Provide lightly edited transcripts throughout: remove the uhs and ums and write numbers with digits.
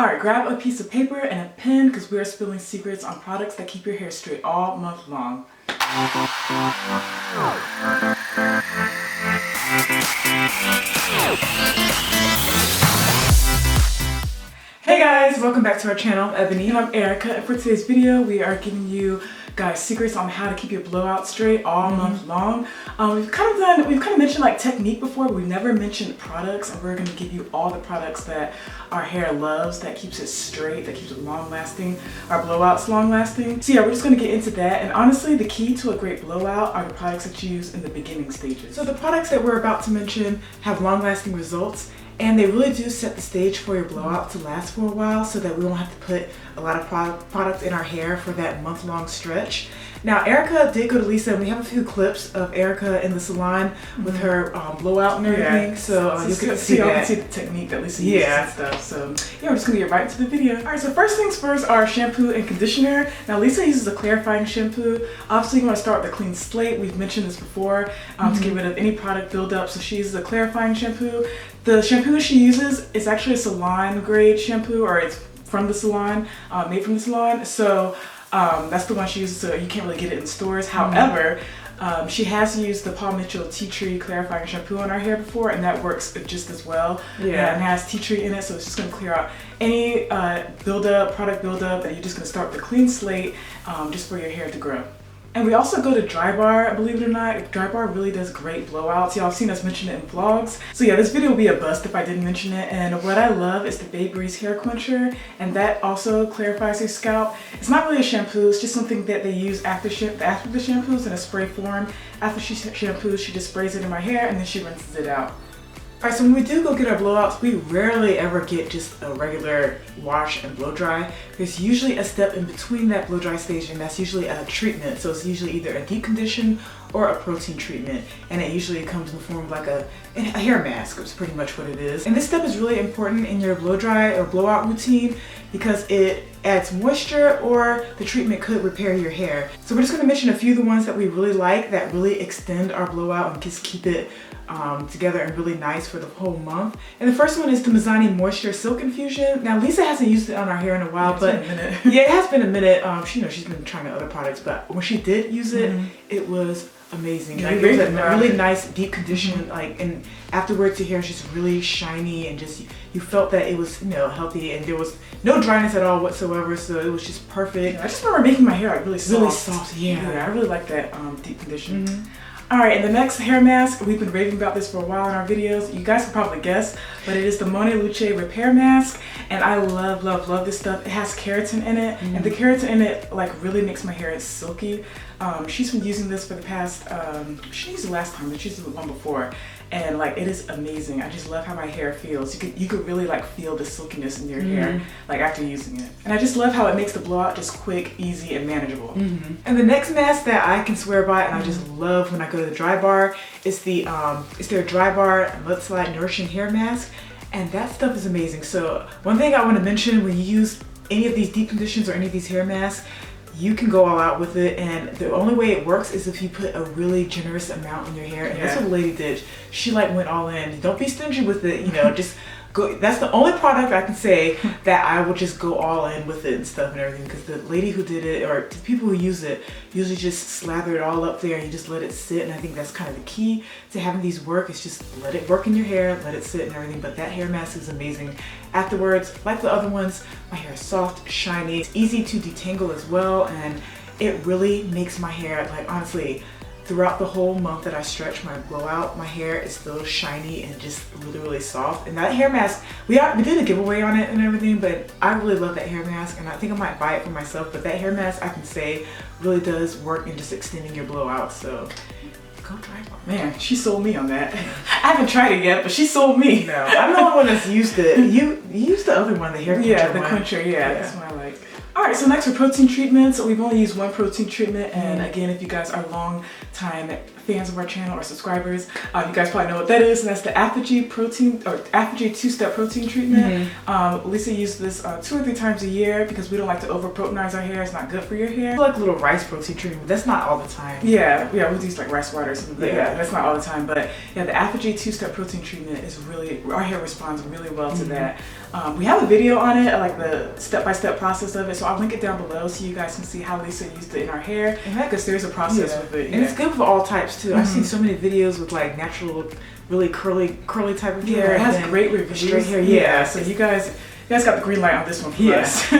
Alright, grab a piece of paper and a pen because we are spilling secrets on products that keep your hair straight all month long. Hey guys, welcome back to our channel. I'm Ebony and I'm Erica, and for today's video we are giving you guys secrets on how to keep your blowout straight all month long. We've kind of mentioned like technique before, but we've never mentioned products, and we're going to give you all the products that our hair loves, that keeps it straight, that keeps it long lasting, our blowouts long lasting. So yeah, we're just going to get into that, and honestly the key to a great blowout are the products that you use in the beginning stages. So the products that we're about to mention have long lasting results, and they really do set the stage for your blowout to last for a while so that we won't have to put a lot of product in our hair for that month-long stretch. Now, Erica did go to Luce, and we have a few clips of Erica in the salon with her blowout and everything. Yeah. So you can see the technique that Luce uses and stuff. So yeah, we're just gonna get right into the video. All right, so first things first are shampoo and conditioner. Now, Luce uses a clarifying shampoo. Obviously, you want to start with a clean slate. We've mentioned this before to get rid of any product buildup. So she uses a clarifying shampoo. The shampoo she uses is actually a Salon grade shampoo, or it's from the salon, made from the salon. So that's the one she uses, so you can't really get it in stores. However, she has used the Paul Mitchell Tea Tree clarifying shampoo on our hair before, and that works just as well. Yeah. And it has tea tree in it, so it's just gonna clear out any product buildup, and you're just gonna start with a clean slate just for your hair to grow. And we also go to DRYBAR, believe it or not. DRYBAR really does great blowouts. Y'all have seen us mention it in vlogs. So yeah, this video will be a bust if I didn't mention it. And what I love is the Baby's hair quencher, and that also clarifies your scalp. It's not really a shampoo, it's just something that they use after the shampoos in a spray form. After she shampoos, she just sprays it in my hair and then she rinses it out. Alright, so when we do go get our blowouts, we rarely ever get just a regular wash and blow dry. There's usually a step in between that blow dry stage, and that's usually a treatment. So it's usually either a deep condition or a protein treatment, and it usually comes in the form of like a hair mask, which is pretty much what it is. And this step is really important in your blow dry or blowout routine because it adds moisture, or the treatment could repair your hair. So we're just going to mention a few of the ones that we really like that really extend our blowout and just keep it together and really nice for the whole month. And the first one is the Mizani Moisture Silk Infusion. Now, Luce hasn't used it on our hair in a while, but yeah, it has been a minute. She's been trying other products, but when she did use it, it was amazing. Yeah, like, it was a really nice deep condition, like, and afterwards your hair is just really shiny, and just you felt that it was, healthy, and there was no dryness at all whatsoever, so it was just perfect. Yeah, I just remember making my hair like really soft. Yeah, I really like that deep condition. Alright, and the next hair mask, we've been raving about this for a while in our videos. You guys can probably guess, but it is the MonaLuce Repair Mask, and I love, love, love this stuff. It has keratin in it, and the keratin in it like really makes my hair silky. She's been using this for the past, she used it last time, but she used the one before, and like it is amazing. I just love how my hair feels. You could really like feel the silkiness in your hair like after using it. And I just love how it makes the blowout just quick, easy, and manageable. And the next mask that I can swear by, and I just love when I go to the DRYBAR, is their DRYBAR Let's Slide Nourishing Hair Mask, and that stuff is amazing. So one thing I want to mention, when you use any of these deep conditions or any of these hair masks, you can go all out with it, and the only way it works is if you put a really generous amount in your hair, and that's what the lady did. She like went all in. Don't be stingy with it, just go. That's the only product I can say that I will just go all in with it and stuff and everything, because the lady who did it, or the people who use it, usually just slather it all up there and you just let it sit. And I think that's kind of the key to having these work, is just let it work in your hair, let it sit and everything. But that hair mask is amazing. Afterwards, like the other ones, my hair is soft, shiny, it's easy to detangle as well, and it really makes my hair, like, honestly, throughout the whole month that I stretch my blowout, my hair is still shiny and just really, really soft. And that hair mask, we did a giveaway on it and everything, but I really love that hair mask, and I think I might buy it for myself. But that hair mask, I can say, really does work in just extending your blowout. So go DRYBAR. Man, she sold me on that. I haven't tried it yet, but she sold me. No, I'm the only one that's used it. You used the other one, the hair quencher one. Yeah, the quencher, yeah, that's what I like. Alright, so next for protein treatments, we've only used one protein treatment, and again, if you guys are long time fans of our channel or subscribers, you guys probably know what that is, and that's the APHOGEE protein, or APHOGEE two-step protein treatment. Lisa used this 2 or 3 times a year because we don't like to over proteinize our hair. It's not good for your hair. Like a little rice protein treatment, that's not all the time. Yeah, we use like rice water or something, but yeah, that's not all the time. But yeah, the APHOGEE two-step protein treatment is really, our hair responds really well to that. We have a video on it, like the step-by-step process of it, so I'll link it down below so you guys can see how Lisa used it in our hair, because there's a process with it. And it's good for all types too. I've seen so many videos with like natural, really curly type of hair. It has great reviews. Straight hair, so you guys got the green light on this one for us.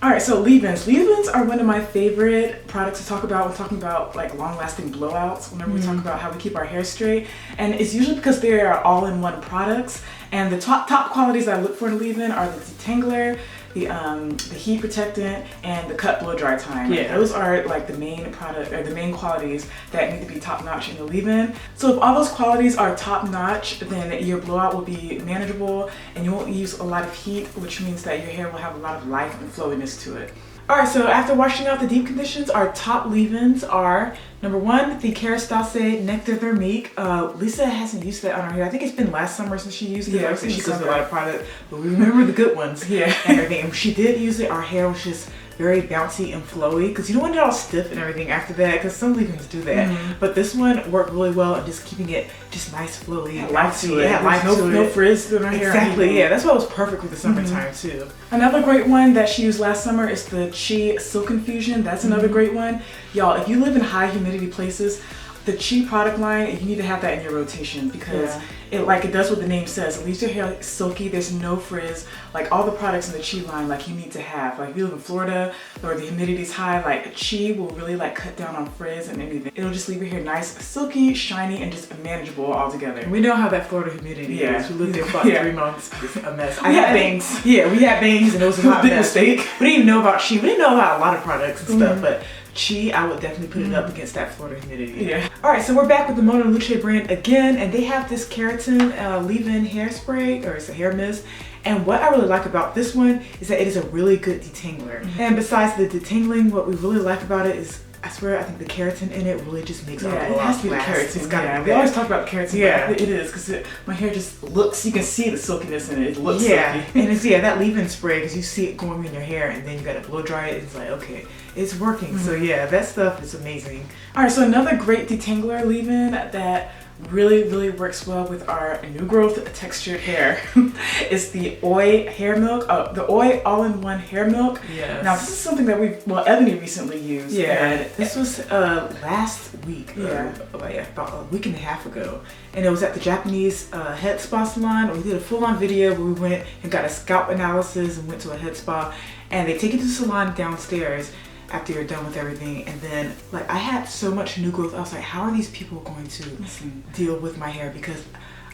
Alright, so leave-ins. Leave-ins are one of my favorite products to talk about when talking about like long-lasting blowouts, whenever we talk about how we keep our hair straight. And it's usually because they are all-in-one products. And the top qualities I look for in a leave-in are the detangler, the heat protectant, and the cut blow dry time. Yeah. Those are like the main product, or the main qualities that need to be top-notch in the leave-in. So if all those qualities are top-notch, then your blowout will be manageable and you won't use a lot of heat, which means that your hair will have a lot of life and flowiness to it. Alright, so after washing out the deep conditions, our top leave-ins are number 1, the KERASTASE NECTAR THERMIQUE. Lisa hasn't used that on her hair. I think it's been last summer since she used it. Yeah, she uses a lot of product, but we remember the good ones. Yeah. And everything. And she did use it. Our hair was just very bouncy and flowy, because you don't want it all stiff and everything after that, because some leave-ins do that. But this one worked really well and just keeping it just nice, flowy, bouncy. No frizz in her hair. Exactly. Yeah, that's why it was perfect with the summertime too. Another great one that she used last summer is the TREA Silk Infusion. That's another great one. Y'all, if you live in high humidity places, the TREA product line, you need to have that in your rotation, because it does what the name says. It leaves your hair silky. There's no frizz. Like all the products in the TREA line, like you need to have. Like if you live in Florida or the humidity's high, like TREA will really like cut down on frizz and anything. It'll just leave your hair nice, silky, shiny, and just manageable altogether. And we know how that Florida humidity is. We lived there for about 3 months. It's a mess. We had bangs. Yeah, we had bangs, and it was a hot big mess. mistake. We didn't even know about TREA. We didn't know about a lot of products and stuff, but TREA, I would definitely put it up against that Florida humidity. Yeah. Alright, so we're back with the MonaLuce brand again, and they have this keratin leave-in hairspray, or it's a hair mist. And what I really like about this one is that it is a really good detangler. And besides the detangling, what we really like about it is, I swear, I think the keratin in it really just makes our blowout it has to be the last. keratin. It's gotta be we always talk about the keratin. Yeah, but it is, because my hair just looks. You can see the silkiness in it. It looks silky. And it's that leave-in spray, because you see it going in your hair, and then you gotta blow dry it. It's like, okay, it's working. So yeah, that stuff is amazing. All right, so another great detangler leave-in that really works well with our new growth textured hair is the OI hair milk, the OI all-in-one hair milk. Yes. Now this is something that Ebony recently used. Yeah, this was last week, about a week and a half ago, and it was at the Japanese head spa salon. We did a full-on video where we went and got a scalp analysis and went to a head spa, and they take you to the salon downstairs after you're done with everything. And then like I had so much new growth, I was like, how are these people going to deal with my hair? Because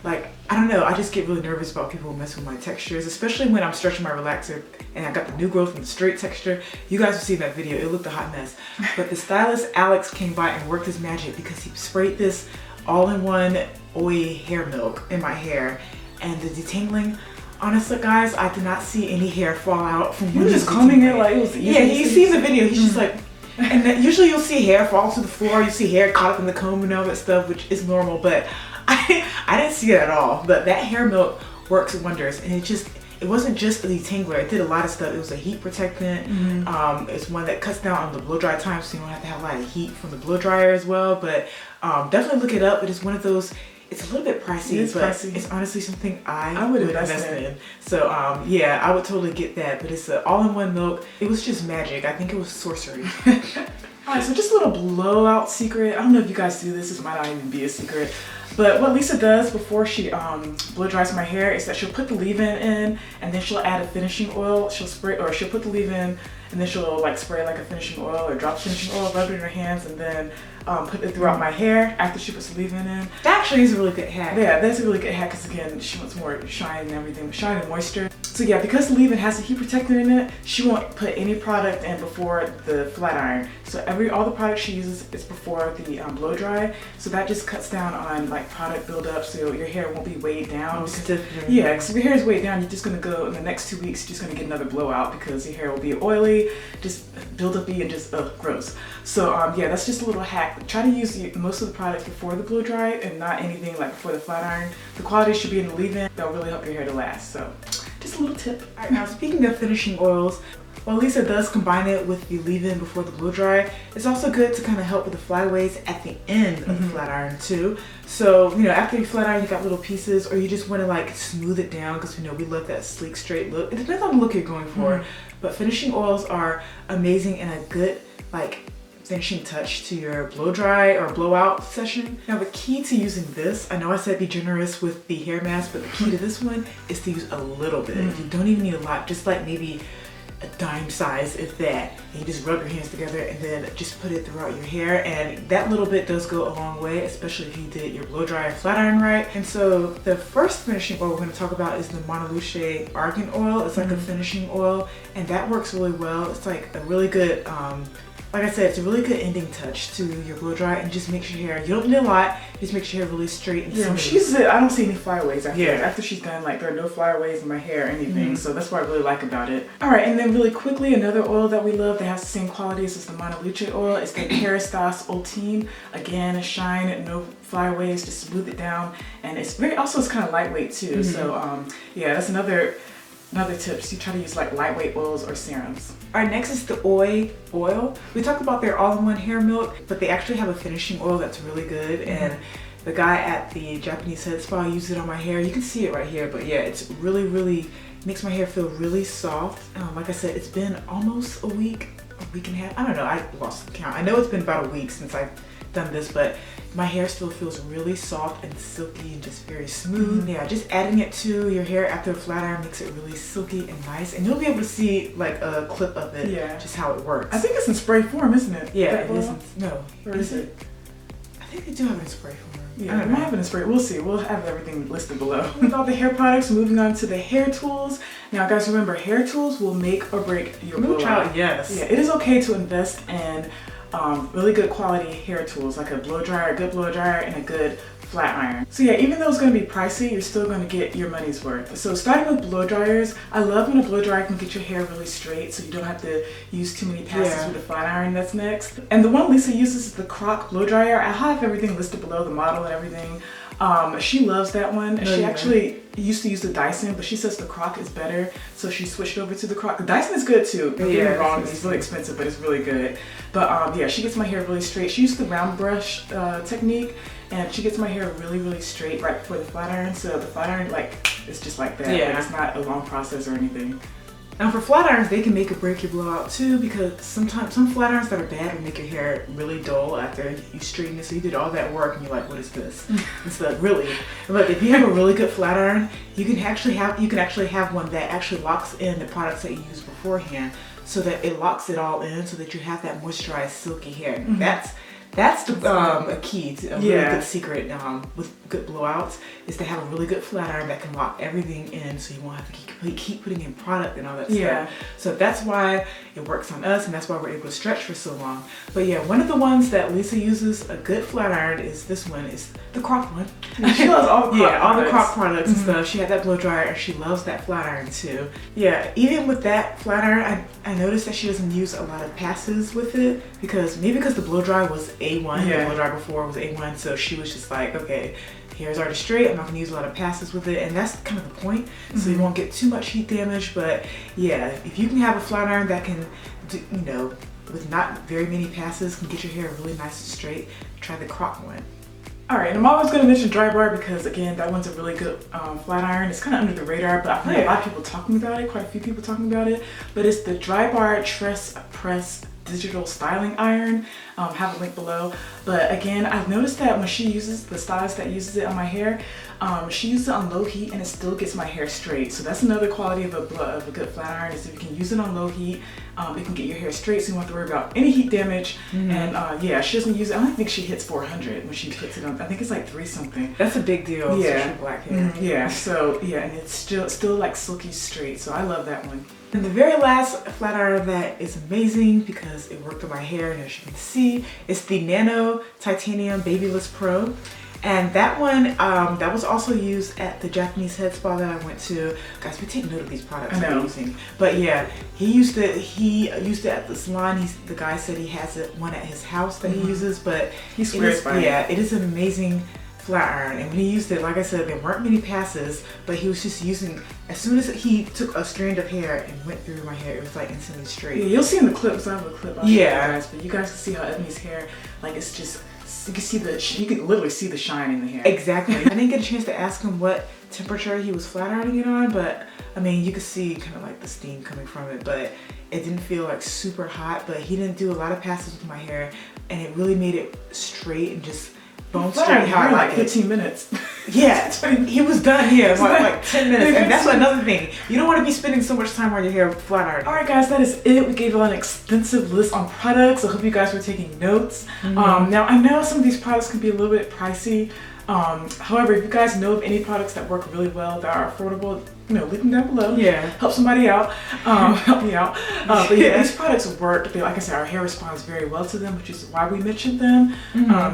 like, I don't know, I just get really nervous about people messing with my textures, especially when I'm stretching my relaxer and I got the new growth and the straight texture. You guys will see that video, it looked a hot mess. But the stylist Alex came by and worked his magic, because he sprayed this all-in-one OI hair milk in my hair, and the detangling, honestly guys, I did not see any hair fall out from you just combing it like it was easy. Yeah, you see the video, he's just like, and then usually you'll see hair fall to the floor, you see hair caught up in the comb and all that stuff, which is normal, but I didn't see it at all. But that hair milk works wonders, and it wasn't just a detangler, it did a lot of stuff. It was a heat protectant, it's one that cuts down on the blow dry time, so you don't have to have a lot of heat from the blow dryer as well. But definitely look it up. It is one of those, it's a little bit pricey, but it's honestly something I would invest in. So yeah, I would totally get that. But it's an all-in-one milk. It was just magic. I think it was sorcery. Alright, so just a little blowout secret. I don't know if you guys do this might not even be a secret. But what Lisa does before she blow dries my hair is that she'll put the leave-in in, and then she'll add a finishing oil. She'll spray, or she'll put the leave-in, and then she'll like spray like a finishing oil or drop finishing oil, rub it in her hands, and then put it throughout my hair after she puts the leave-in in. That actually is a really good hack. Yeah, that's a really good hack, because again, she wants more shine and everything, shine and moisture. So yeah, because the leave-in has a heat protectant in it, she won't put any product in before the flat iron. So all the product she uses is before the blow dry. So that just cuts down on like product buildup, so your hair won't be weighed down. Yeah, because if your hair is weighed down, you're just gonna go in the next 2 weeks, you're just gonna get another blowout because your hair will be oily, just build-up-y and just gross. So yeah, that's just a little hack. Try to use most of the products before the blow dry and not anything like before the flat iron. The quality should be in the leave-in. That'll really help your hair to last. So just a little tip. All right, now speaking of finishing oils, while Lisa does combine it with the leave-in before the blow dry, it's also good to kind of help with the flyaways at the end of the flat iron too. So, you know, after you flat iron, you got little pieces, or you just want to like smooth it down because, you know, we love that sleek, straight look. It depends on the look you're going for, but finishing oils are amazing and a good like finishing touch to your blow dry or blowout session. Now the key to using this, I know I said be generous with the hair mask, but the key to this one is to use a little bit. You don't even need a lot, just like maybe a dime size, if that. And you just rub your hands together and then just put it throughout your hair, and that little bit does go a long way, especially if you did your blow dry or flat iron right. And so the first finishing oil we're going to talk about is the MonaLuce Argan oil. It's like a finishing oil, and that works really well. It's like a really good like I said, it's a really good ending touch to your blow dry, and just makes your hair, you don't need a lot, just makes your hair really straight and smooth. She uses it, I don't see any flyaways after she's done, like there are no flyaways in my hair or anything, so that's what I really like about it. Alright, and then really quickly, another oil that we love that has the same qualities as the MonaLuce oil is the KERASTASE Ultime. Again, a shine, no flyaways, just smooth it down, and it's it's kind of lightweight too, so yeah, that's another tip. So you try to use like lightweight oils or serums. All right, next is the OI oil. We talked about their all-in-one hair milk, but they actually have a finishing oil that's really good. And the guy at the Japanese head spa used it on my hair. You can see it right here, but yeah, it's really makes my hair feel really soft. Like I said, it's been almost a week and a half. I don't know, I lost the count. I know it's been about a week since I've done this, but my hair still feels really soft and silky and just very smooth. Yeah, just adding it to your hair after a flat iron makes it really silky and nice, and you'll be able to see like a clip of it, just how it works. I think it's in spray form, isn't it? Yeah, it is. No, or is it? I think they do have it in spray form. Yeah, we might have it in spray. We'll see. We'll have everything listed below. With all the hair products, moving on to the hair tools. Now, guys, remember, hair tools will make or break your blowout. Yes. Yeah, it is okay to invest in really good quality hair tools like a blow dryer, a good blow dryer, and a good flat iron. So yeah, even though it's going to be pricey, you're still going to get your money's worth. So starting with blow dryers, I love when a blow dryer can get your hair really straight so you don't have to use too many passes with the flat iron that's next. And the one Lisa uses is the CROC blow dryer. I have everything listed below, the model and everything. She loves that one. She actually used to use the Dyson, but she says the CROC is better, so she switched over to the CROC. The Dyson is good too. Don't get me wrong, it's really expensive, but it's really good. But yeah, she gets my hair really straight. She used the round brush technique, and she gets my hair really straight right before the flat iron. So the flat iron, like, it's just like that. Like, it's not a long process or anything. Now for flat irons, they can make or break your blowout too, because sometimes some flat irons that are bad will make your hair really dull after you straighten it. So you did all that work and you're like, what is this? It's like, really? But if you have a really good flat iron, you can actually have one that actually locks in the products that you use beforehand, so that it locks it all in, so that you have that moisturized, silky hair. That's the a key to a really good secret with good blowouts, is to have a really good flat iron that can lock everything in, so you won't have to keep putting in product and all that stuff. So that's why it works on us, and that's why we're able to stretch for so long. But yeah, one of the ones that Lisa uses, a good flat iron, is this one. Is the CROC one. She loves all the CROC all the CROC products and stuff. She had that blow dryer, and she loves that flat iron too. Yeah, even with that flat iron, I noticed that she doesn't use a lot of passes with it, because the blow dry was A1, the blow dry before was A1, so she was just like, okay, hair's already straight, I'm not gonna use a lot of passes with it, and that's kind of the point, so you won't get too much heat damage. But yeah, if you can have a flat iron that can do, you know, with not very many passes, can get your hair really nice and straight, try the CROC one. Alright, I'm always going to mention DRYBAR because, again, that one's a really good flat iron. It's kind of under the radar, but I've heard a lot of people talking about it, quite a few people talking about it. But it's the DRYBAR TRESS Press Digital Styling Iron. Have a link below. But again, I've noticed that when she uses, the stylist that uses it on my hair, She used it on low heat and it still gets my hair straight. So that's another quality of a good flat iron, is if you can use it on low heat, it can get your hair straight, so you don't have to worry about any heat damage. And yeah, she doesn't use it. I don't think she hits 400 when she puts it on. I think it's like 3 something. That's a big deal. Yeah, Especially black hair. yeah. So yeah, and it's still like silky straight. So I love that one. And the very last flat iron that is amazing because it worked on my hair, and as you can see, it's the Nano Titanium BABYLISSPRO. And that one, that was also used at the Japanese head spa that I went to. Guys, we take note of these products we're using. But yeah, he used it at the salon. The guy said he has one at his house that he uses, but he swears by it. Yeah, it is an amazing flat iron. And when he used it, like I said, there weren't many passes, but he was just using, as soon as he took a strand of hair and went through my hair, it was like instantly straight. Yeah, you'll see in the clips. I have a clip. I'll show you guys, but you guys can see how Ebony's hair, like, it's just, you can see you can literally see the shine in the hair. Exactly. I didn't get a chance to ask him what temperature he was flat ironing it on, but I mean, you could see kind of like the steam coming from it, but it didn't feel like super hot. But he didn't do a lot of passes with my hair, and it really made it straight and just bone straight how I like 15 minutes. Yeah, he was done here in like 10 minutes. And that's another thing. You don't want to be spending so much time on your hair flat ironing. Alright guys, that is it. We gave you an extensive list on products. I hope you guys were taking notes. Now I know some of these products can be a little bit pricey. However, if you guys know of any products that work really well, that are affordable, you know, leave them down below. Yeah. Help somebody out. Help me out. But yeah, these products work. Like I said, our hair responds very well to them, which is why we mentioned them.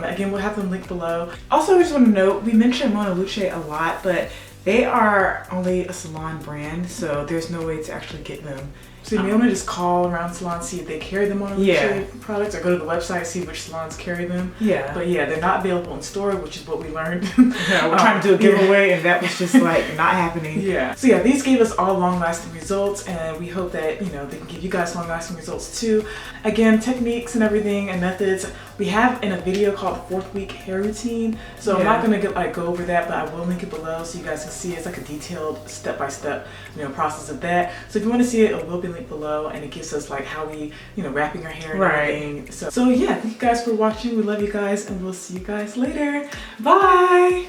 Again, we'll have them linked below. Also, I just want to note, we mentioned MonaLuce a lot, but they are only a salon brand, so there's no way to actually get them. So you may want to just call around salons, see if they carry them on MonaLuce products, or go to the website, see which salons carry them. Yeah. But yeah, they're not available in store, which is what we learned. Yeah, we're trying to do a giveaway, and that was just like not happening. Yeah. So yeah, these gave us all long-lasting results, and we hope that, you know, they can give you guys long-lasting results too. Again, techniques and everything and methods we have in a video called 4th Week Hair Routine. So I'm not gonna go over that, but I will link it below so you guys can see. It's like a detailed step-by-step, you know, process of that. So if you want to see it, it will be linked below, and it gives us like how we, you know, wrapping our hair and everything. So yeah, thank you guys for watching. We love you guys, and we'll see you guys later. Bye.